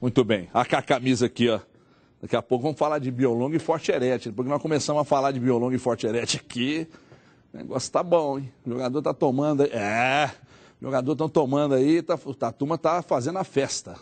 Muito bem. A camisa aqui, ó. Daqui a pouco vamos falar de Biolongo e Forte Herete. Depois que nós começamos a falar de Biolongo e Forte Herete aqui, o negócio tá bom, hein? O jogador tá tomando aí. O jogador estão tomando aí, a turma tá fazendo a festa.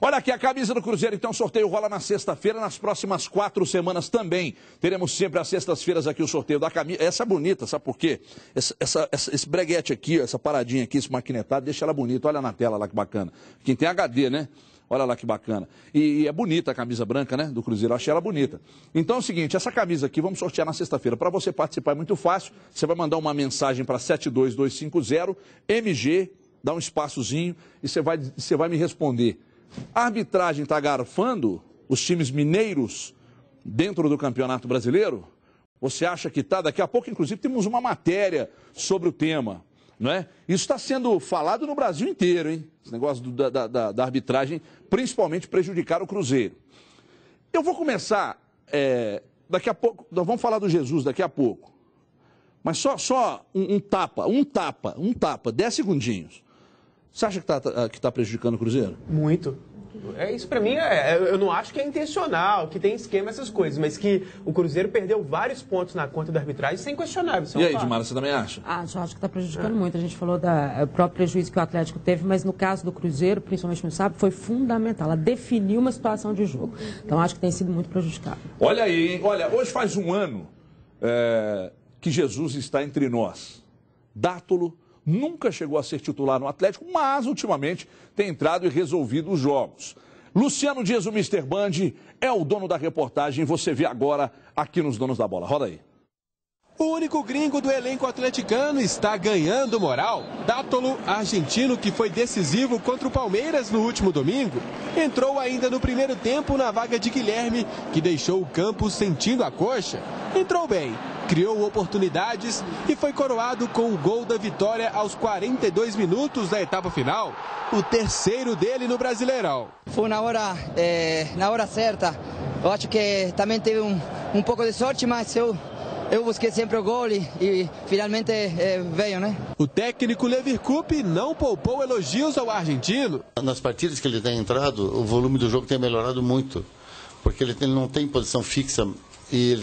Olha aqui a camisa do Cruzeiro, então o sorteio rola na sexta-feira, nas próximas 4 semanas também. Teremos sempre às sextas-feiras aqui o sorteio da camisa. Essa é bonita, sabe por quê? Esse breguete aqui, essa paradinha aqui, esse maquinetado, deixa ela bonita. Olha na tela lá que bacana. Quem tem HD, né? Olha lá que bacana. E é bonita a camisa branca, né, do Cruzeiro. Eu achei ela bonita. Então é o seguinte, essa camisa aqui vamos sortear na sexta-feira. Para você participar é muito fácil. Você vai mandar uma mensagem para 72250, MG, dá um espaçozinho e você vai me responder. A arbitragem está garfando os times mineiros dentro do Campeonato Brasileiro? Você acha que está? Daqui a pouco, inclusive, temos uma matéria sobre o tema. Não é? Isso está sendo falado no Brasil inteiro, hein? Esse negócio da arbitragem, principalmente prejudicar o Cruzeiro. Eu vou começar, daqui a pouco, nós vamos falar do Jesus daqui a pouco. Mas só um tapa, 10 segundinhos. Você acha que tá prejudicando o Cruzeiro? Muito. Isso pra mim, eu não acho que é intencional, que tem esquema, essas coisas, mas que o Cruzeiro perdeu vários pontos na conta da arbitragem, sem questionável. E aí, Edmara, você também acha? Acho que está prejudicando muito. A gente falou do próprio prejuízo que o Atlético teve, mas no caso do Cruzeiro, principalmente no sábado, foi fundamental. Ela definiu uma situação de jogo. Então, acho que tem sido muito prejudicado. Olha aí, hein? Olha, hoje faz um ano que Jesus está entre nós. Dátolo nunca chegou a ser titular no Atlético, mas ultimamente tem entrado e resolvido os jogos. Luciano Dias, o Mr. Band, é o dono da reportagem. Você vê agora aqui nos Donos da Bola. Roda aí. O único gringo do elenco atleticano está ganhando moral. Dátolo, argentino que foi decisivo contra o Palmeiras no último domingo, entrou ainda no primeiro tempo na vaga de Guilherme, que deixou o campo sentindo a coxa. Entrou bem, criou oportunidades e foi coroado com o gol da vitória aos 42 minutos da etapa final, o terceiro dele no Brasileirão. Foi na hora certa. Eu acho que também teve um pouco de sorte, mas eu busquei sempre o gol e finalmente veio, né? O técnico Leverkusen não poupou elogios ao argentino. Nas partidas que ele tem entrado, o volume do jogo tem melhorado muito, porque ele não tem posição fixa e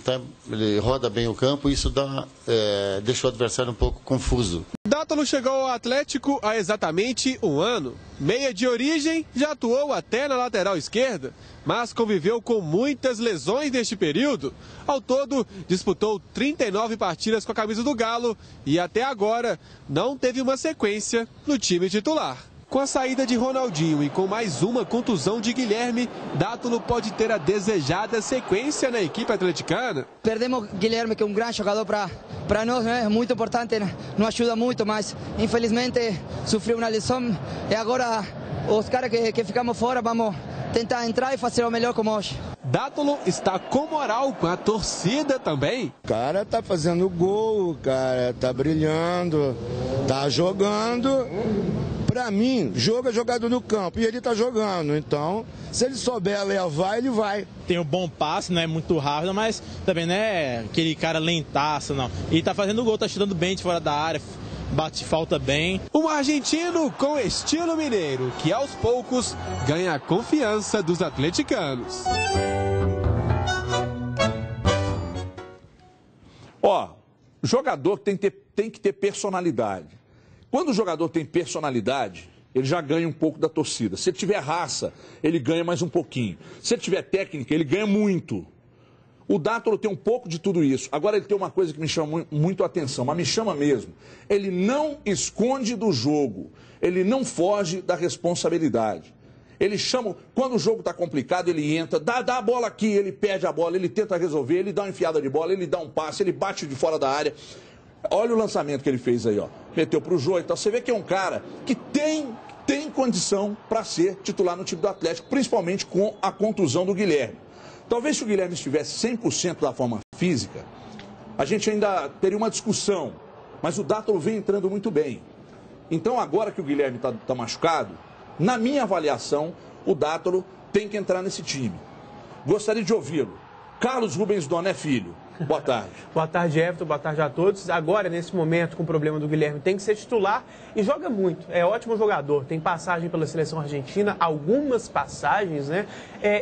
ele roda bem o campo e isso deixa o adversário um pouco confuso. Dátolo chegou ao Atlético há exatamente um ano. Meia de origem, já atuou até na lateral esquerda, mas conviveu com muitas lesões neste período. Ao todo, disputou 39 partidas com a camisa do Galo e até agora não teve uma sequência no time titular. Com a saída de Ronaldinho e com mais uma contusão de Guilherme, Dátolo pode ter a desejada sequência na equipe atleticana. Perdemos Guilherme, que é um grande jogador para nós, né? Muito importante, nos ajuda muito, mas infelizmente sofreu uma lesão e agora os caras que ficamos fora vamos tentar entrar e fazer o melhor como hoje. Dátolo está com moral com a torcida também. O cara tá fazendo gol, o cara tá brilhando, tá jogando. Pra mim, jogo é jogado no campo e ele tá jogando, então se ele souber levar, ele vai. Tem um bom passe, não é muito rápido, mas também não é aquele cara lentaço, não. E tá fazendo gol, tá chutando bem de fora da área, bate falta bem. Um argentino com estilo mineiro, que aos poucos ganha a confiança dos atleticanos. Jogador tem que ter personalidade. Quando o jogador tem personalidade, ele já ganha um pouco da torcida. Se ele tiver raça, ele ganha mais um pouquinho. Se ele tiver técnica, ele ganha muito. O Dátolo tem um pouco de tudo isso. Agora ele tem uma coisa que me chama muito a atenção, mas me chama mesmo. Ele não esconde do jogo, ele não foge da responsabilidade. Ele chama, quando o jogo está complicado, ele entra, dá a bola aqui, ele perde a bola, ele tenta resolver, ele dá uma enfiada de bola, ele dá um passe, ele bate de fora da área. Olha o lançamento que ele fez aí, ó. Meteu pro Jô e tal. Você vê que é um cara que tem condição para ser titular no time do Atlético, principalmente com a contusão do Guilherme. Talvez se o Guilherme estivesse 100% da forma física, a gente ainda teria uma discussão. Mas o Dátolo vem entrando muito bem. Então agora que o Guilherme tá machucado, na minha avaliação, o Dátolo tem que entrar nesse time. Gostaria de ouvi-lo. Carlos Rubens Dona é filho. Boa tarde. Boa tarde, Everton. Boa tarde a todos. Agora, nesse momento, com o problema do Guilherme, tem que ser titular e joga muito. É ótimo jogador. Tem passagem pela seleção argentina, algumas passagens, né?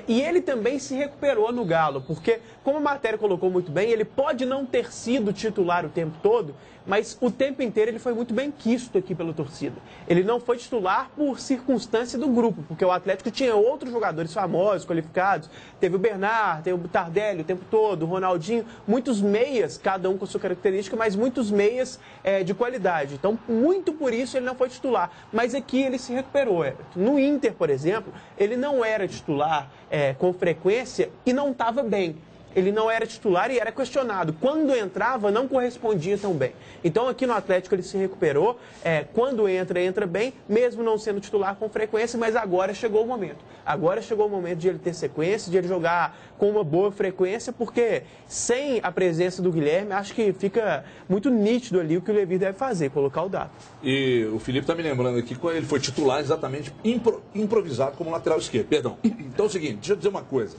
E ele também se recuperou no Galo, porque, como a matéria colocou muito bem, ele pode não ter sido titular o tempo todo, mas o tempo inteiro ele foi muito bem quisto aqui pela torcida. Ele não foi titular por circunstância do grupo, porque o Atlético tinha outros jogadores famosos, qualificados. Teve o Bernard, teve o Tardelli o tempo todo, o Ronaldinho, muitos meias, cada um com sua característica, mas muitos meias de qualidade. Então, muito por isso ele não foi titular. Mas aqui ele se recuperou. No Inter, por exemplo, ele não era titular com frequência e não estava bem. Ele não era titular e era questionado. Quando entrava, não correspondia tão bem. Então, aqui no Atlético, ele se recuperou. Quando entra bem, mesmo não sendo titular com frequência, mas agora chegou o momento. Agora chegou o momento de ele ter sequência, de ele jogar com uma boa frequência, porque sem a presença do Guilherme, acho que fica muito nítido ali o que o Levi deve fazer, colocar o Dato. E o Felipe está me lembrando aqui que ele foi titular exatamente improvisado como lateral esquerdo. Perdão. Então é o seguinte, deixa eu dizer uma coisa.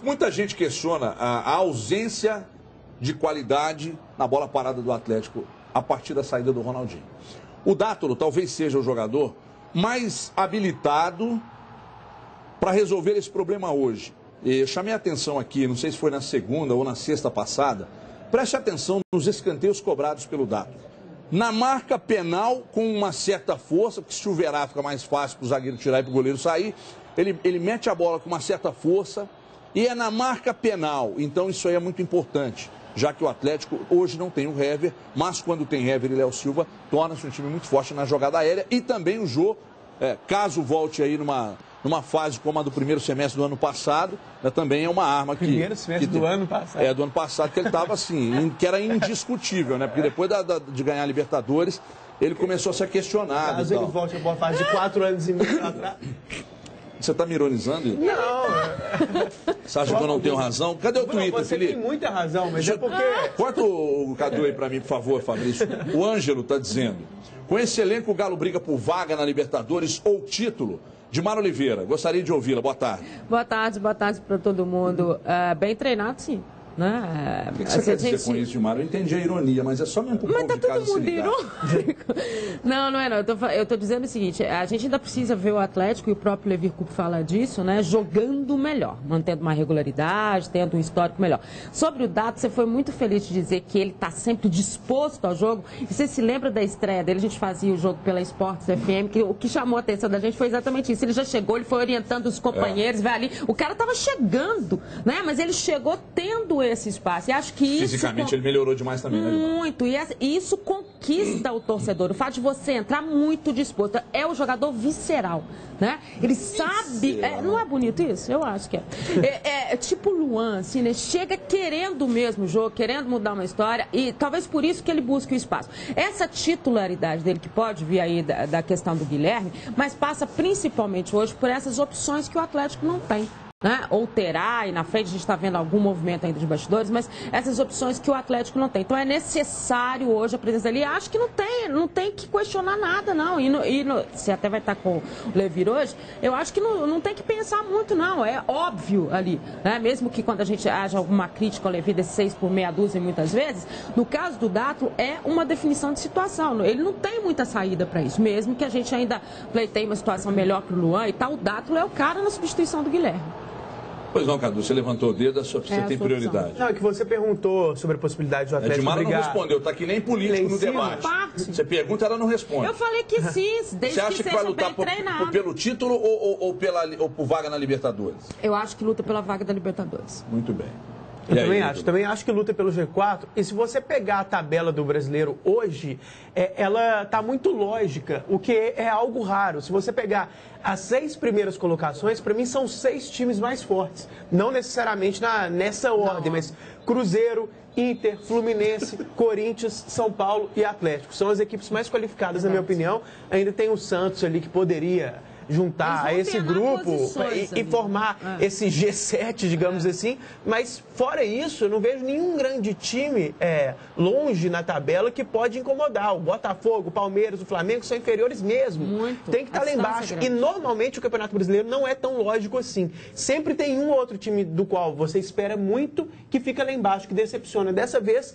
Muita gente questiona a ausência de qualidade na bola parada do Atlético a partir da saída do Ronaldinho. O Dátolo talvez seja o jogador mais habilitado para resolver esse problema hoje. Eu chamei a atenção aqui, não sei se foi na segunda ou na sexta passada, preste atenção nos escanteios cobrados pelo Dátolo. Na marca penal, com uma certa força, porque se chuverar fica mais fácil para o zagueiro tirar e para o goleiro sair, ele mete a bola com uma certa força e é na marca penal. Então isso aí é muito importante, já que o Atlético hoje não tem o Hever, mas quando tem Hever e Léo Silva, torna-se um time muito forte na jogada aérea. E também o Jô, caso volte aí numa fase como a do primeiro semestre do ano passado, também é uma arma que... Primeiro semestre do ano passado. Do ano passado, que ele estava assim, que era indiscutível, né? Porque depois de ganhar a Libertadores, ele começou a ser questionado. Caso ele volte a boa fase de 4 anos e meio atrás... Você está me ironizando? Não. Você acha que eu não tenho razão? Cadê o Twitter, você Felipe? Tem muita razão, mas é porque... Corta o Cadu aí para mim, por favor, Fabrício. O Ângelo está dizendo: com esse elenco, o Galo briga por vaga na Libertadores ou título. Dimar Oliveira, gostaria de ouvi-la. Boa tarde. Boa tarde para todo mundo. Bem treinado, sim. Né? O que você quer dizer com isso, Dimar? Eu entendi a ironia, mas é só mesmo para o povo de casa se ligar. Mas tá todo mundo irônico. Não é não. Eu estou dizendo o seguinte, a gente ainda precisa ver o Atlético, e o próprio Levi Coupe fala disso, né? Jogando melhor, mantendo uma regularidade, tendo um histórico melhor. Sobre o Dato, você foi muito feliz de dizer que ele está sempre disposto ao jogo. E você se lembra da estreia dele? A gente fazia o jogo pela Esportes FM, que o que chamou a atenção da gente foi exatamente isso. Ele já chegou, ele foi orientando os companheiros, vai ali. O cara estava chegando, né? Mas ele chegou tendo esse espaço. E acho que isso... Fisicamente ele melhorou demais também, né? Muito. E isso conquista o torcedor. O fato de você entrar muito disposto. É o jogador visceral, né? Ele sabe... não é bonito isso? Eu acho que é. É tipo o Luan, assim, né? Chega querendo mesmo o jogo, querendo mudar uma história, e talvez por isso que ele busque o espaço. Essa titularidade dele, que pode vir aí da questão do Guilherme, mas passa principalmente hoje por essas opções que o Atlético não tem. Né? Ou terá, e na frente a gente está vendo algum movimento ainda de bastidores, mas essas opções que o Atlético não tem. Então é necessário hoje a presença dele. E acho que não tem que questionar nada, não. Você até vai estar com o Levi hoje, eu acho que não tem que pensar muito, não. É óbvio ali. Né? Mesmo que quando a gente haja alguma crítica ao Levi desse 6 por meia dúzia, muitas vezes, no caso do Dato, é uma definição de situação. Ele não tem muita saída para isso. Mesmo que a gente ainda pleiteie uma situação melhor para o Luan e tal, o Dato é o cara na substituição do Guilherme. Pois não, Cadu, você levantou o dedo, você tem prioridade. Não, é que você perguntou sobre a possibilidade do Atlético Dimar brigar. não respondeu, tá que nem político no debate. Você pergunta, ela não responde. Eu falei que sim, desde você acha que vai lutar pelo título ou por vaga na Libertadores? Eu acho que luta pela vaga da Libertadores. Muito bem. Eu também acho que luta pelo G4. E se você pegar a tabela do brasileiro hoje, ela está muito lógica, o que é algo raro. Se você pegar as 6 primeiras colocações, para mim são 6 times mais fortes. Não necessariamente nessa ordem, mas Cruzeiro, Inter, Fluminense, Corinthians, São Paulo e Atlético. São as equipes mais qualificadas, na minha opinião. Ainda tem o Santos ali que poderia juntar a esse grupo e formar esse G7, digamos assim. Mas, fora isso, eu não vejo nenhum grande time longe na tabela que pode incomodar. O Botafogo, o Palmeiras, o Flamengo são inferiores mesmo. Muito. Tem que estar lá embaixo. E, normalmente, o Campeonato Brasileiro não é tão lógico assim. Sempre tem um ou outro time do qual você espera muito que fica lá embaixo, que decepciona. Dessa vez,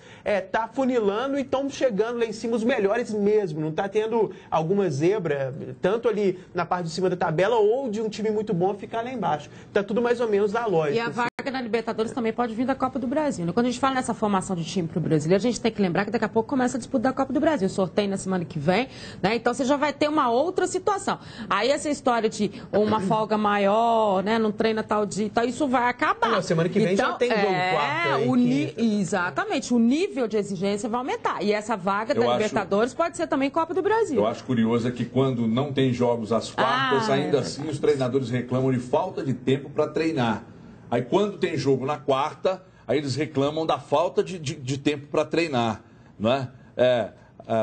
tá funilando e estão chegando lá em cima os melhores mesmo. Não está tendo alguma zebra, tanto ali na parte de cima da tabela ou de um time muito bom ficar lá embaixo. Está tudo mais ou menos na lógica. E a vaga na Libertadores também pode vir da Copa do Brasil. Quando a gente fala nessa formação de time para o brasileiro, a gente tem que lembrar que daqui a pouco começa a disputa da Copa do Brasil. Sorteio na semana que vem, né? Então você já vai ter uma outra situação. Aí essa história de uma folga maior, né? Não treina tal dia, então isso vai acabar. Não, semana que vem já tem jogo quarto. Exatamente. O nível de exigência vai aumentar. E essa vaga da Libertadores pode ser também Copa do Brasil. Eu acho curioso é que quando não tem jogos às quartas, ainda assim os treinadores reclamam de falta de tempo para treinar. Aí quando tem jogo na quarta, aí eles reclamam da falta de tempo para treinar, não é?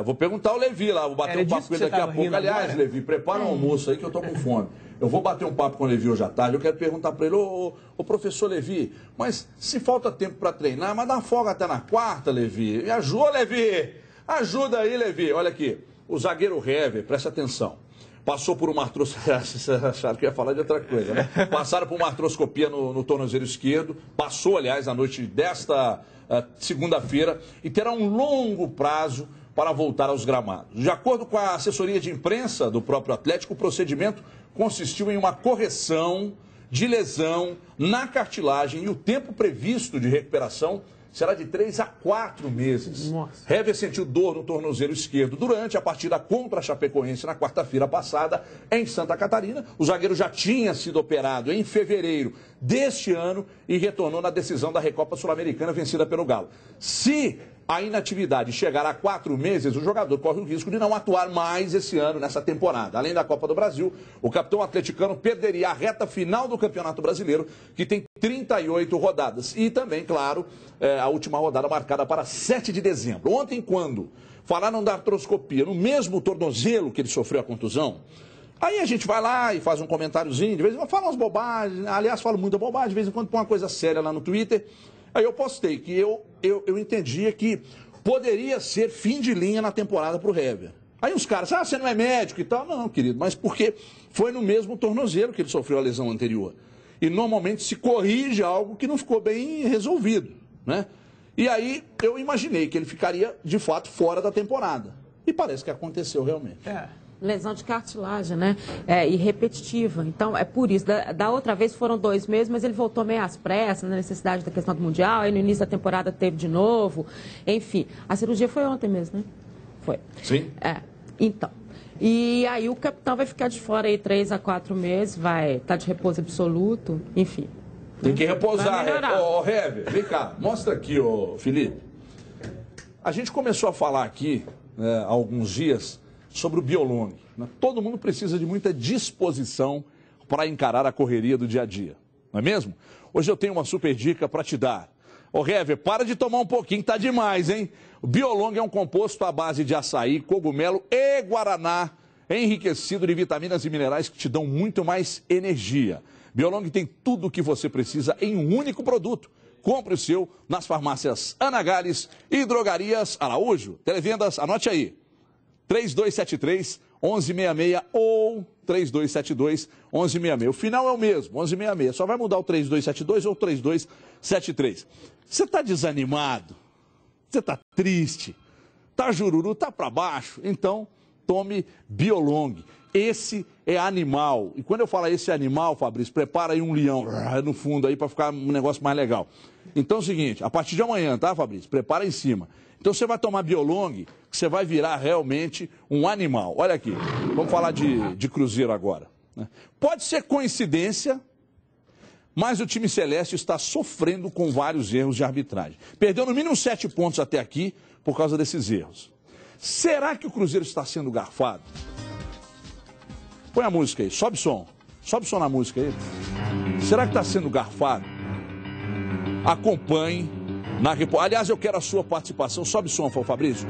Vou perguntar ao Levi lá, vou bater um papo com ele daqui a pouco. Aliás, agora? Levi, prepara um almoço aí que eu tô com fome. Eu vou bater um papo com o Levi hoje à tarde, eu quero perguntar para ele, ô professor Levi, mas se falta tempo para treinar, mas dá folga até na quarta, Levi. Me ajuda, Levi! Ajuda aí, Levi. Olha aqui, o zagueiro Hever, presta atenção. Passou por uma artroscopia, acharam que ia falar de outra coisa, né? Passaram por uma artroscopia no tornozelo esquerdo, passou, aliás, na noite desta segunda-feira, e terá um longo prazo para voltar aos gramados. De acordo com a assessoria de imprensa do próprio Atlético, o procedimento consistiu em uma correção de lesão na cartilagem e o tempo previsto de recuperação será de 3 a 4 meses. Hever sentiu dor no tornozelo esquerdo durante a partida contra a Chapecoense na quarta-feira passada em Santa Catarina. O zagueiro já tinha sido operado em fevereiro deste ano e retornou na decisão da Recopa Sul-Americana vencida pelo Galo. Se a inatividade chegar a 4 meses, o jogador corre o risco de não atuar mais esse ano, nessa temporada. Além da Copa do Brasil, o capitão atleticano perderia a reta final do Campeonato Brasileiro, que tem 38 rodadas. E também, claro, a última rodada marcada para 7 de dezembro. Ontem, quando falaram da artroscopia no mesmo tornozelo que ele sofreu a contusão, aí a gente vai lá e faz um comentáriozinho, de vez em quando fala umas bobagens, aliás, falo muita bobagem, de vez em quando põe uma coisa séria lá no Twitter. Aí eu postei que eu entendia que poderia ser fim de linha na temporada para o Hever. Aí os caras, você não é médico e tal. Não, querido, mas porque foi no mesmo tornozelo que ele sofreu a lesão anterior. E normalmente se corrige algo que não ficou bem resolvido, né? E aí eu imaginei que ele ficaria, de fato, fora da temporada. E parece que aconteceu realmente. Lesão de cartilagem, né? E repetitiva. Então, é por isso. Da outra vez foram 2 meses, mas ele voltou meio às pressas, na necessidade da questão do Mundial. Aí no início da temporada teve de novo. Enfim, a cirurgia foi ontem mesmo, né? Foi. Sim. Então. E aí o capitão vai ficar de fora aí 3 a 4 meses, vai estar de repouso absoluto, enfim. Tem que repousar. Hever, vem cá, mostra aqui, Felipe. A gente começou a falar aqui, há alguns dias, sobre o Biolong. Todo mundo precisa de muita disposição para encarar a correria do dia a dia, não é mesmo? Hoje eu tenho uma super dica para te dar. Hever, para de tomar um pouquinho, tá demais, hein? O Biolong é um composto à base de açaí, cogumelo e guaraná, enriquecido de vitaminas e minerais que te dão muito mais energia. Biolong tem tudo o que você precisa em um único produto. Compre o seu nas farmácias Ana Gales e drogarias Araújo. Televendas, anote aí. 3273-1166 ou 3272-1166. O final é o mesmo, 1166. Só vai mudar o 3272 ou 3273. Você está desanimado? Você está triste? Está jururu? Está para baixo? Então, tome Biolong. Esse é animal. E quando eu falo esse animal, Fabrício, prepara aí um leão no fundo aí para ficar um negócio mais legal. Então é o seguinte, a partir de amanhã, tá, Fabrício? Prepara em cima. Então você vai tomar Biolong, que você vai virar realmente um animal. Olha aqui, vamos falar de Cruzeiro agora. Pode ser coincidência, mas o time celeste está sofrendo com vários erros de arbitragem. Perdeu no mínimo 7 pontos até aqui por causa desses erros. Será que o Cruzeiro está sendo garfado? Põe a música aí, sobe som na música aí. Será que está sendo garfado? Acompanhe na Aliás, eu quero a sua participação. Sobe som, Fabrício.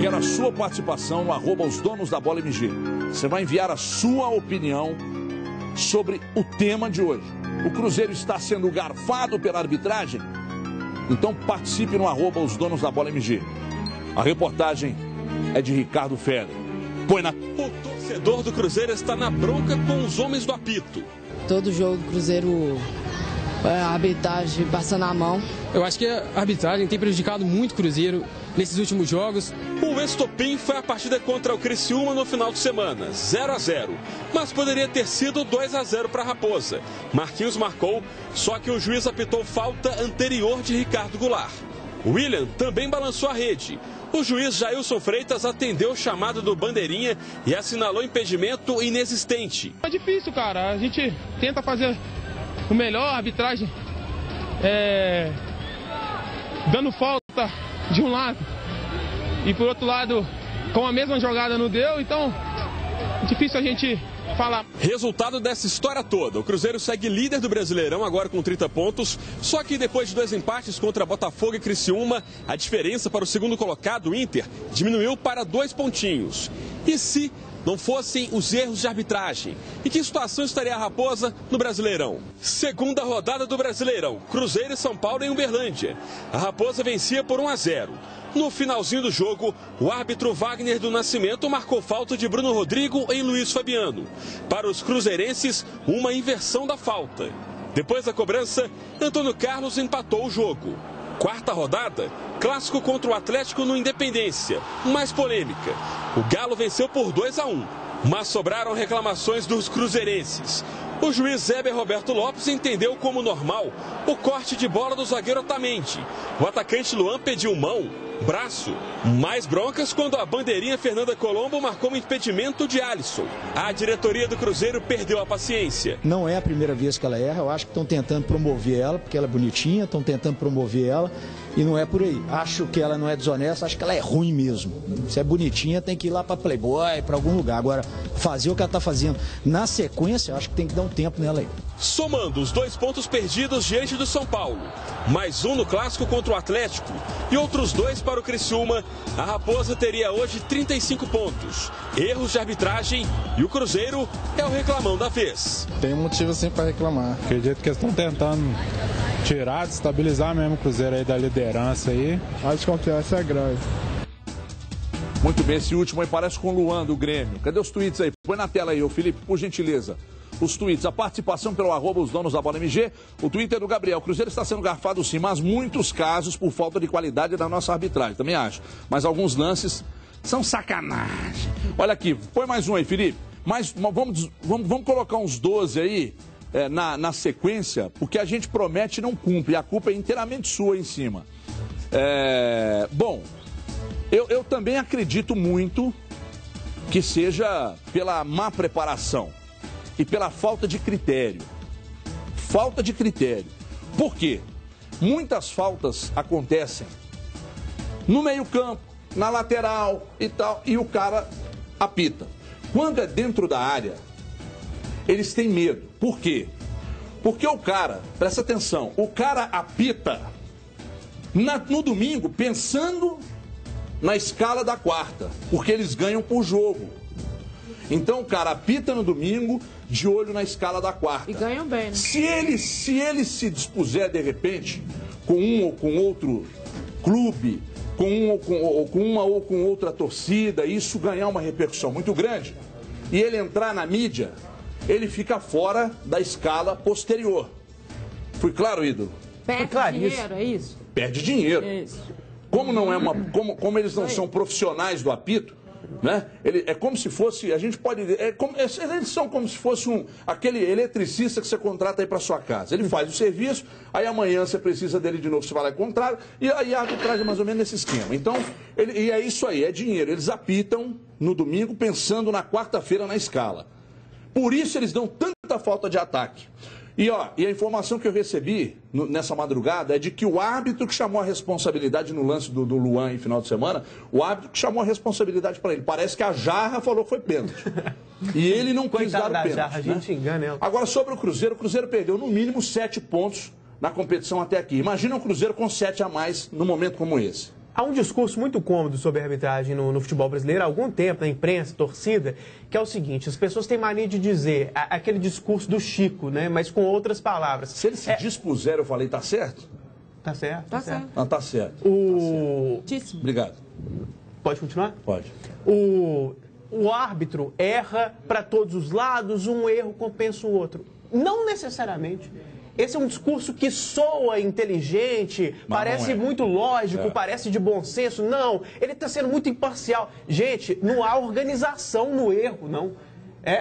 Eu quero a sua participação no @osdonosdabola_mg. Você vai enviar a sua opinião sobre o tema de hoje. O Cruzeiro está sendo garfado pela arbitragem? Então participe no @osdonosdabola_mg. A reportagem é de Ricardo Feller. Põe na... O torcedor do Cruzeiro está na bronca com os homens do apito. Todo jogo do Cruzeiro, a arbitragem passando a mão. Eu acho que a arbitragem tem prejudicado muito o Cruzeiro nesses últimos jogos. O estopim foi a partida contra o Criciúma no final de semana, 0-0. Mas poderia ter sido 2-0 para a Raposa. Marquinhos marcou, só que o juiz apitou falta anterior de Ricardo Goulart. William também balançou a rede. O juiz Jailson Freitas atendeu o chamado do Bandeirinha e assinalou impedimento inexistente. É difícil, cara. A gente tenta fazer o melhor, a arbitragem dando falta de um lado e por outro lado com a mesma jogada não deu, então é difícil a gente falar. Resultado dessa história toda: o Cruzeiro segue líder do Brasileirão agora com 30 pontos, só que depois de 2 empates contra Botafogo e Criciúma, a diferença para o segundo colocado, o Inter, diminuiu para 2 pontinhos. E se não fossem os erros de arbitragem? Em que situação estaria a Raposa no Brasileirão? Segunda rodada do Brasileirão, Cruzeiro e São Paulo em Uberlândia. A Raposa vencia por 1-0. No finalzinho do jogo, o árbitro Wagner do Nascimento marcou falta de Bruno Rodrigo em Luiz Fabiano. Para os cruzeirenses, uma inversão da falta. Depois da cobrança, Antônio Carlos empatou o jogo. Quarta rodada, clássico contra o Atlético no Independência, mais polêmica. O Galo venceu por 2-1, mas sobraram reclamações dos cruzeirenses. O juiz Heber Roberto Lopes entendeu como normal o corte de bola do zagueiro Otamendi. O atacante Luan pediu mão, braço. Mais broncas quando a bandeirinha Fernanda Colombo marcou um impedimento de Alisson. A diretoria do Cruzeiro perdeu a paciência. Não é a primeira vez que ela erra, eu acho que estão tentando promover ela, porque ela é bonitinha, estão tentando promover ela e não é por aí. Acho que ela não é desonesta, acho que ela é ruim mesmo. Se é bonitinha, tem que ir lá para Playboy, para algum lugar. Agora, fazer o que ela está fazendo na sequência, acho que tem que dar um tempo nela aí. Somando os 2 pontos perdidos diante do São Paulo, mais um no clássico contra o Atlético e outros 2 para o Criciúma, a Raposa teria hoje 35 pontos. Erros de arbitragem e o Cruzeiro é o reclamão da vez. Tem motivo sim para reclamar. Acredito que eles estão tentando tirar, destabilizar mesmo o Cruzeiro aí da liderança aí. A desconfiança é grave. Muito bem, esse último aí parece com o Luan do Grêmio. Cadê os tweets aí? Põe na tela aí, ô Felipe, por gentileza. Os tweets, a participação pelo @osdonosdabola_mg, o Twitter do Gabriel. O Cruzeiro está sendo garfado sim, mas muitos casos por falta de qualidade da nossa arbitragem, também acho. Mas alguns lances são sacanagem. Olha aqui, põe mais um aí, Felipe. Vamos colocar uns 12 aí na sequência, porque a gente promete e não cumpre. A culpa é inteiramente sua em cima. Bom, eu também acredito muito que seja pela má preparação e pela falta de critério. Falta de critério. Por quê? Muitas faltas acontecem no meio-campo, na lateral e tal, e o cara apita. Quando é dentro da área, eles têm medo. Por quê? Porque o cara, presta atenção, o cara apita no domingo pensando na escala da quarta, porque eles ganham por jogo. Então o cara apita no domingo de olho na escala da quarta. E ganham bem, né? Se ele se dispuser, de repente, com um ou com outro clube, com uma ou com outra torcida, isso ganhar uma repercussão muito grande, e ele entrar na mídia, ele fica fora da escala posterior. Fui claro, ídolo? Perde dinheiro, é isso? Perde dinheiro. É isso. Como não é como eles não são profissionais do apito, né? É como se fosse, a gente pode, eles são como se fosse aquele eletricista que você contrata aí para sua casa. Ele faz o serviço, aí amanhã você precisa dele de novo, você vai lá e contrata, e aí a arbitragem é mais ou menos nesse esquema. Então, e é isso aí, é dinheiro. Eles apitam no domingo pensando na quarta-feira na escala. Por isso eles dão tanta falta de ataque. E a informação que eu recebi nessa madrugada é de que o árbitro que chamou a responsabilidade no lance do Luan em final de semana, o árbitro que chamou a responsabilidade para ele. Parece que a Jarra falou que foi pênalti. E ele não quis dar o pênalti. Jarra, a gente engana ela. Agora, sobre o Cruzeiro perdeu no mínimo 7 pontos na competição até aqui. Imagina o Cruzeiro com 7 a mais num momento como esse. Há um discurso muito cômodo sobre a arbitragem no futebol brasileiro há algum tempo, na imprensa, torcida, que é o seguinte: as pessoas têm mania de dizer aquele discurso do Chico, né, mas com outras palavras. Se eles se dispuseram, eu falei, tá certo? Tá certo. Tá certo. Não, tá certo. Obrigado. Pode continuar? Pode. O árbitro erra para todos os lados, um erro compensa o outro. Não necessariamente. Esse é um discurso que soa inteligente, mas parece muito lógico, parece de bom senso. Não, ele está sendo muito imparcial. Gente, não há organização no erro, não.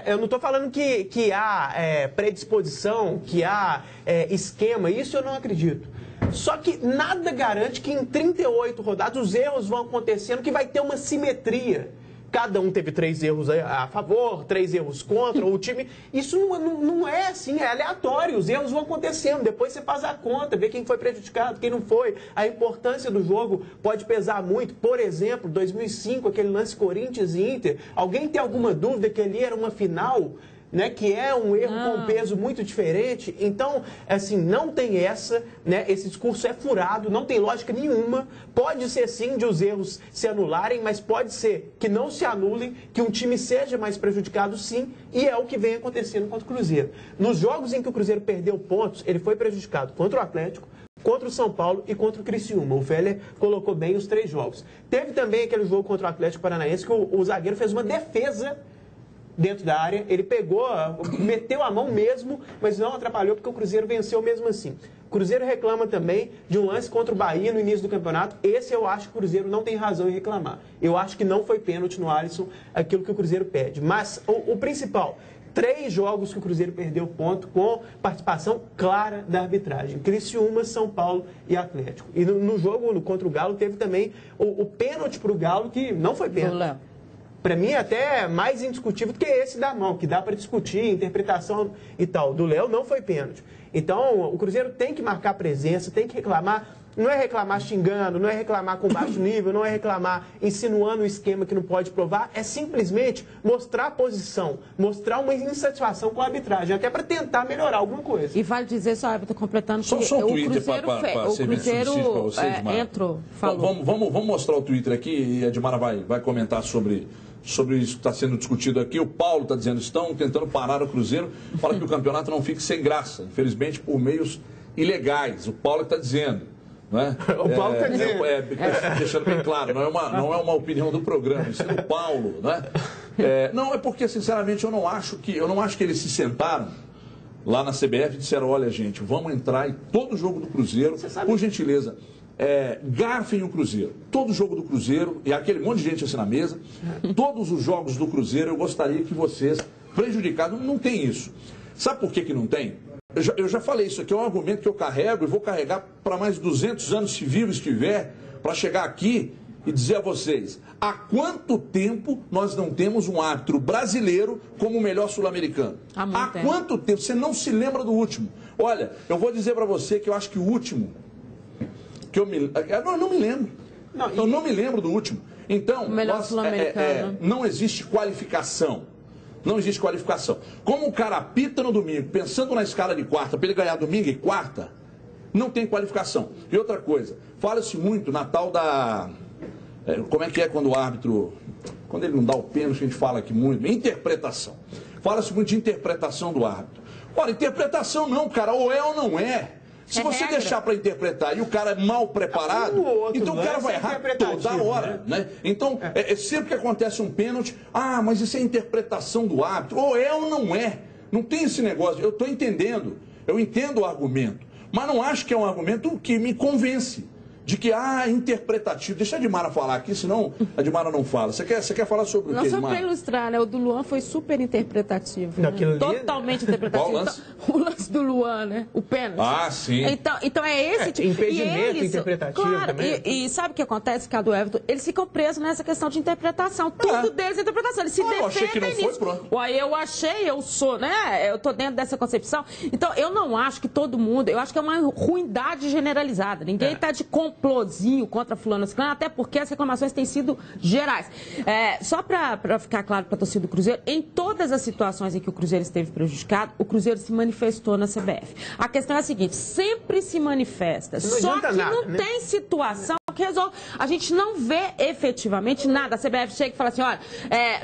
Eu não estou falando que há predisposição, que há esquema, isso eu não acredito. Só que nada garante que em 38 rodadas os erros vão acontecendo, que vai ter uma simetria. Cada um teve 3 erros a favor, 3 erros contra, o time... Isso não é assim, é aleatório. Os erros vão acontecendo, depois você faz a conta, vê quem foi prejudicado, quem não foi. A importância do jogo pode pesar muito. Por exemplo, 2005, aquele lance Corinthians e Inter. Alguém tem alguma dúvida que ali era uma final... Né, que é um erro com um peso muito diferente? Então, assim, não tem essa, né, esse discurso é furado, não tem lógica nenhuma. Pode ser sim de os erros se anularem, mas pode ser que não se anulem, que um time seja mais prejudicado sim, e é o que vem acontecendo contra o Cruzeiro. Nos jogos em que o Cruzeiro perdeu pontos, ele foi prejudicado contra o Atlético, contra o São Paulo e contra o Criciúma. O Feller colocou bem os 3 jogos. Teve também aquele jogo contra o Atlético Paranaense que o zagueiro fez uma defesa dentro da área, ele pegou, meteu a mão mesmo, mas não atrapalhou porque o Cruzeiro venceu mesmo assim. O Cruzeiro reclama também de um lance contra o Bahia no início do campeonato. Esse eu acho que o Cruzeiro não tem razão em reclamar. Eu acho que não foi pênalti no Alisson, aquilo que o Cruzeiro pede. Mas o principal, 3 jogos que o Cruzeiro perdeu ponto com participação clara da arbitragem. Criciúma, São Paulo e Atlético. E no jogo contra o Galo teve também o pênalti para o Galo, que não foi pênalti. Para mim, até mais indiscutível do que esse da mão, que dá para discutir, interpretação e tal. Do Léo não foi pênalti. Então, o Cruzeiro tem que marcar presença, tem que reclamar. Não é reclamar xingando, não é reclamar com baixo nível, não é reclamar insinuando um esquema que não pode provar. É simplesmente mostrar a posição, mostrar uma insatisfação com a arbitragem, até para tentar melhorar alguma coisa. E vale dizer, só completando, que só o Twitter Cruzeiro entrou, falou. Vamos mostrar o Twitter aqui e a Edmara vai comentar sobre isso que está sendo discutido aqui. O Paulo está dizendo, estão tentando parar o Cruzeiro para que o campeonato não fique sem graça, infelizmente por meios ilegais. O Paulo está dizendo. Não é? O Paulo está dizendo. Deixando bem claro, não é uma opinião do programa, isso é do Paulo. Não é? Não, é porque, sinceramente, eu não acho que eles se sentaram lá na CBF e disseram, olha, gente, vamos entrar em todo jogo do Cruzeiro, por gentileza. Garfem o Cruzeiro, todo jogo do Cruzeiro, e aquele monte de gente assim na mesa, todos os jogos do Cruzeiro, eu gostaria que vocês, prejudicados, não tem isso. Sabe por que não tem? Eu já falei, isso aqui é um argumento que eu carrego e vou carregar para mais de 200 anos, se vivo estiver, para chegar aqui e dizer a vocês, há quanto tempo nós não temos um árbitro brasileiro como o melhor sul-americano? Há quanto tempo? Você não se lembra do último? Olha, eu vou dizer para você que eu acho que o último... eu não me lembro. Eu não me lembro do último. Então, não existe qualificação. Não existe qualificação. Como o cara apita no domingo, pensando na escala de quarta, para ele ganhar domingo e quarta, não tem qualificação. E outra coisa, fala-se muito na tal da... como é que é quando o árbitro... Quando ele não dá o pênalti, a gente fala aqui muito. Interpretação. Fala-se muito de interpretação do árbitro. Ora, interpretação não, cara. Ou é ou não é. Se você deixar para interpretar e o cara é mal preparado, então o cara vai errar toda hora. Né? Então, sempre que acontece um pênalti, mas isso é interpretação do árbitro. Ou é ou não é. Não tem esse negócio. Eu estou entendendo. Eu entendo o argumento. Mas não acho que é um argumento que me convence. De que, interpretativo. Deixa a Edmara falar aqui, senão a Edmara não fala. Você quer falar sobre o que, Edmara? Só para ilustrar, né? O do Luan foi super interpretativo. Né? Totalmente interpretativo. Qual lance? Então, o lance do Luan, né? O pênalti. Sim. Então é esse tipo... Impedimento interpretativo também. E sabe o que acontece, Cadu Everton? Eles ficam presos nessa questão de interpretação. Tudo deles é interpretação. Eles se defendem eu achei que não foi, pronto. Eu sou, né? Eu tô dentro dessa concepção. Então, eu não acho que todo mundo... Eu acho que é uma ruindade generalizada. Ninguém está de complôzinho contra fulano, até porque as reclamações têm sido gerais. Só para ficar claro para a torcida do Cruzeiro, em todas as situações em que o Cruzeiro esteve prejudicado, o Cruzeiro se manifestou na CBF. A questão é a seguinte, sempre se manifesta, só que não tem situação que resolve. A gente não vê efetivamente nada. A CBF chega e fala assim, olha,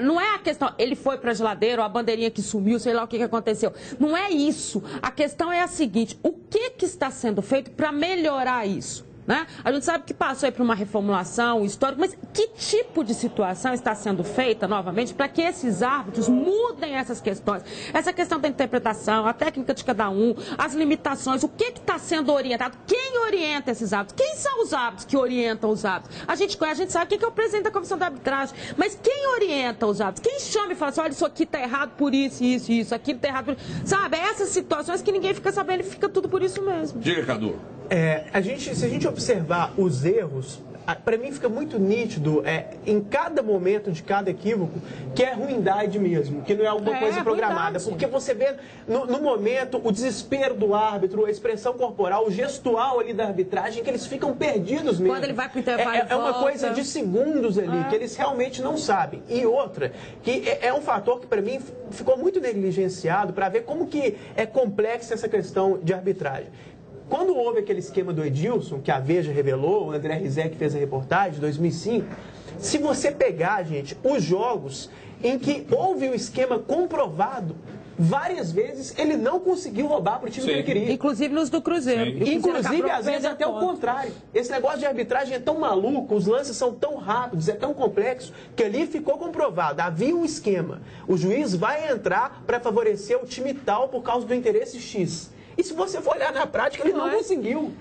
não é a questão, ele foi para a geladeira, ou a bandeirinha que sumiu, sei lá o que aconteceu. Não é isso. A questão é a seguinte, o que está sendo feito para melhorar isso? Né? A gente sabe que passou aí por uma reformulação histórica, mas que tipo de situação está sendo feita novamente para que esses árbitros mudem essas questões? Essa questão da interpretação, a técnica de cada um, as limitações, o que está sendo orientado? Quem orienta esses árbitros? Quem são os árbitros que orientam os árbitros? A gente sabe quem é o presidente da comissão da arbitragem, mas quem orienta os árbitros? Quem chama e fala assim, olha, isso aqui está errado por isso, isso, aquilo está errado por isso. Sabe, essas situações que ninguém fica sabendo e fica tudo por isso mesmo. Diga, Cadu. Se a gente observar os erros, para mim fica muito nítido em cada momento de cada equívoco que é ruindade mesmo, que não é alguma coisa programada. Ruindade. Porque você vê no momento o desespero do árbitro, a expressão corporal, o gestual ali da arbitragem, que eles ficam perdidos mesmo. Quando ele vai para o intervalo é uma coisa de segundos ali, que eles realmente não sabem. E outra, que é um fator que para mim ficou muito negligenciado para ver como que é complexa essa questão de arbitragem. Quando houve aquele esquema do Edilson, que a Veja revelou, o André Rizek fez a reportagem, de 2005, se você pegar, gente, os jogos em que houve o esquema comprovado, várias vezes ele não conseguiu roubar para o time que ele queria. Inclusive nos do Cruzeiro. Inclusive, às vezes, até o contrário. Esse negócio de arbitragem é tão maluco, os lances são tão rápidos, é tão complexo, que ali ficou comprovado. Havia um esquema. O juiz vai entrar para favorecer o time tal por causa do interesse X. E se você for olhar na prática, ele não conseguiu.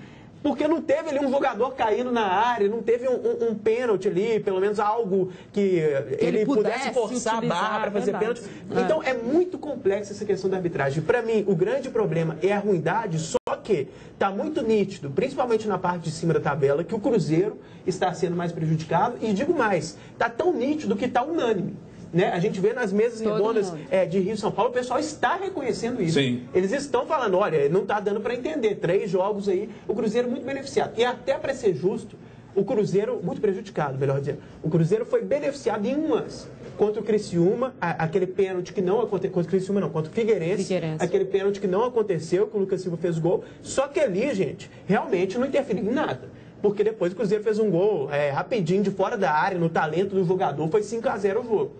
Porque não teve ali um jogador caindo na área, não teve um pênalti ali, pelo menos algo que ele pudesse forçar a barra para fazer pênalti. Então, é muito complexa essa questão da arbitragem. Para mim, o grande problema é a ruindade, só que está muito nítido, principalmente na parte de cima da tabela, que o Cruzeiro está sendo mais prejudicado. E digo mais, está tão nítido que está unânime. Né? A gente vê nas mesas redondas de Rio e São Paulo, o pessoal está reconhecendo isso. Sim. Eles estão falando, olha, não está dando para entender. 3 jogos aí, o Cruzeiro muito beneficiado. E até para ser justo, o Cruzeiro, muito prejudicado, melhor dizendo. O Cruzeiro foi beneficiado em um lance. Contra o Criciúma, aquele pênalti que não aconteceu. Contra o Criciúma não, contra o Figueirense. Aquele pênalti que não aconteceu, que o Lucas Silva fez o gol. Só que ali, gente, realmente não interferiu em nada. Porque depois o Cruzeiro fez um gol rapidinho de fora da área, no talento do jogador, foi 5-0 o jogo.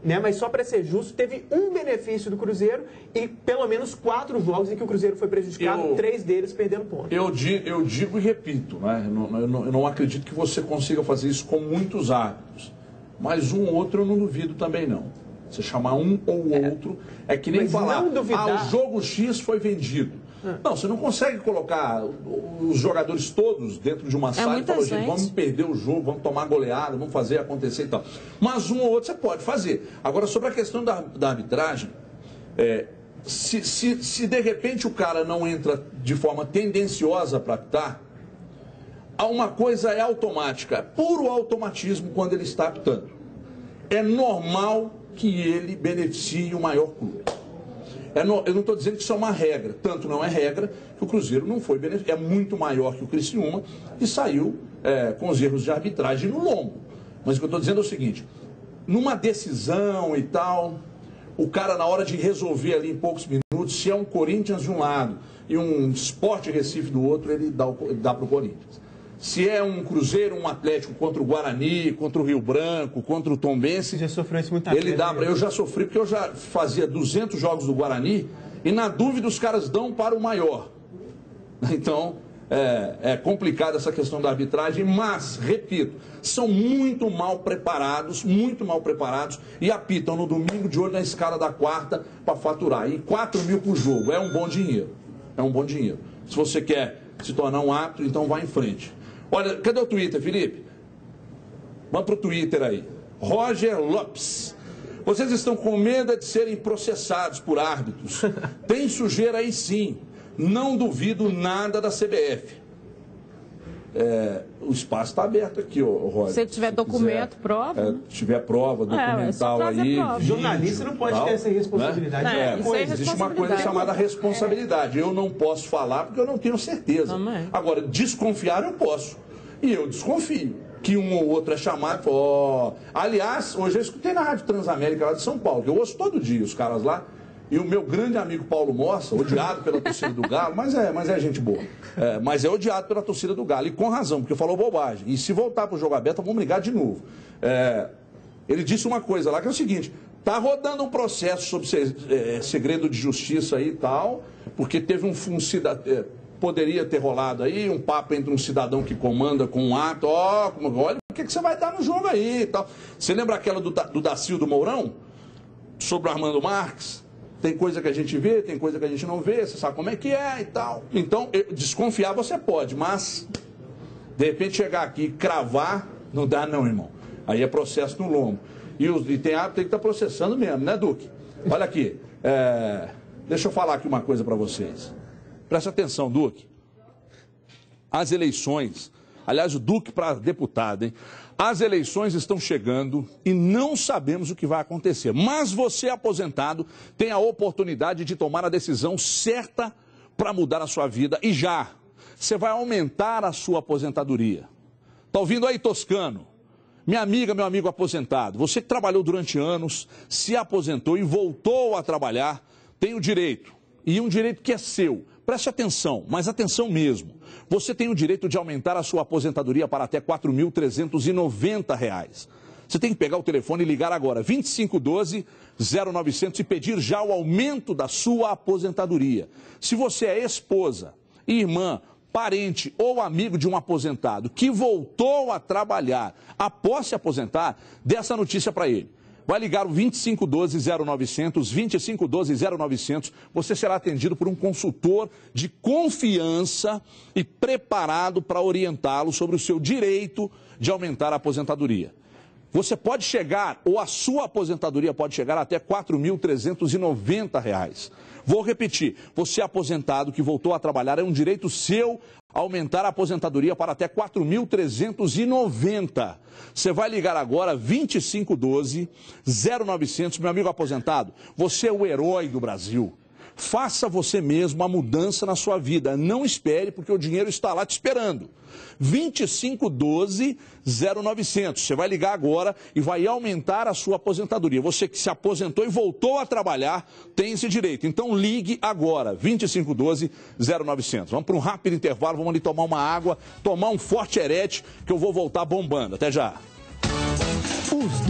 Né? Mas só para ser justo, teve um benefício do Cruzeiro e pelo menos 4 jogos em que o Cruzeiro foi prejudicado, 3 deles perdendo pontos. Eu digo e repito, né? Eu não acredito que você consiga fazer isso com muitos árbitros, mas um ou outro eu não duvido também não. Você chamar um ou outro, é que nem mas falar, o jogo X foi vendido. Não, você não consegue colocar os jogadores todos dentro de uma sala e falar, gente, vamos perder o jogo, vamos tomar goleada, vamos fazer acontecer e tal. Mas um ou outro você pode fazer. Agora, sobre a questão da arbitragem, se de repente o cara não entra de forma tendenciosa para apitar, uma coisa é automática, puro automatismo quando ele está apitando. É normal que ele beneficie o maior clube. Eu não estou dizendo que isso é uma regra, tanto não é regra que o Cruzeiro não foi beneficiado, é muito maior que o Criciúma e saiu com os erros de arbitragem no lombo. Mas o que eu estou dizendo é o seguinte, numa decisão e tal, o cara na hora de resolver ali em poucos minutos, se é um Corinthians de um lado e um Sport Recife do outro, ele dá para o Corinthians. Se é um Cruzeiro, um Atlético contra o Guarani, contra o Rio Branco, contra o Tombense, já sofreu isso muitas vezes. Eu já sofri porque eu já fazia 200 jogos do Guarani e na dúvida os caras dão para o maior. Então, é complicada essa questão da arbitragem, mas, repito, são muito mal preparados e apitam no domingo de olho na escala da quarta para faturar. E 4 mil por jogo, é um bom dinheiro. É um bom dinheiro. Se você quer se tornar um árbitro, então vá em frente. Olha, cadê o Twitter, Felipe? Vamos para o Twitter aí. Roger Lopes. Vocês estão com medo de serem processados por árbitros? Tem sujeira aí sim. Não duvido nada da CBF. O espaço está aberto aqui, Roger. Se tiver documento, prova. Se tiver prova documental aí. Prova. Jornalista não pode ter essa responsabilidade. Né? Existe uma coisa chamada responsabilidade. Eu não posso falar porque eu não tenho certeza. Agora, desconfiar eu posso. E eu desconfio que um ou outro é chamado e fala, aliás, hoje eu escutei na Rádio Transamérica lá de São Paulo, que eu ouço todo dia os caras lá, E o meu grande amigo Paulo Mossa, odiado pela torcida do Galo, mas é gente boa. Mas é odiado pela torcida do Galo, e com razão, porque falou bobagem. E se voltar para o jogo aberto, vamos brigar de novo. Ele disse uma coisa lá, que é o seguinte: tá rodando um processo sobre segredo de justiça aí e tal, porque teve poderia ter rolado aí um papo entre um cidadão que comanda com um ato, olha o que você vai dar no jogo aí e tal. Você lembra aquela do Dacildo Mourão? Sobre o Armando Marques? Tem coisa que a gente vê, tem coisa que a gente não vê, você sabe como é que é e tal. Então, desconfiar você pode, mas de repente chegar aqui e cravar, não dá não, irmão. Aí é processo no lombo. E tem que estar processando mesmo, né, Duque? Olha aqui, deixa eu falar aqui uma coisa para vocês. Presta atenção, Duque. As eleições, aliás, o Duque para deputado, hein? As eleições estão chegando e não sabemos o que vai acontecer. Mas você, aposentado, tem a oportunidade de tomar a decisão certa para mudar a sua vida. E já, você vai aumentar a sua aposentadoria. Tá ouvindo aí, Toscano? Minha amiga, meu amigo aposentado, você que trabalhou durante anos, se aposentou e voltou a trabalhar, tem o direito, e um direito que é seu. Preste atenção, mas atenção mesmo. Você tem o direito de aumentar a sua aposentadoria para até R$ 4.390. Você tem que pegar o telefone e ligar agora, 2512-0900, e pedir já o aumento da sua aposentadoria. Se você é esposa, irmã, parente ou amigo de um aposentado que voltou a trabalhar após se aposentar, dê essa notícia para ele. Vai ligar o 2512-0900, 2512-0900. Você será atendido por um consultor de confiança e preparado para orientá-lo sobre o seu direito de aumentar a aposentadoria. Você pode chegar, ou a sua aposentadoria pode chegar até R$ 4.390. Vou repetir, você aposentado que voltou a trabalhar, é um direito seu aumentar a aposentadoria para até R$ 4.390. Você vai ligar agora, 2512-0900, meu amigo aposentado, você é o herói do Brasil. Faça você mesmo a mudança na sua vida. Não espere, porque o dinheiro está lá te esperando. 2512-0900. Você vai ligar agora e vai aumentar a sua aposentadoria. Você que se aposentou e voltou a trabalhar tem esse direito. Então ligue agora, 2512-0900. Vamos para um rápido intervalo, vamos ali tomar uma água, tomar um Forte Erete, que eu vou voltar bombando. Até já.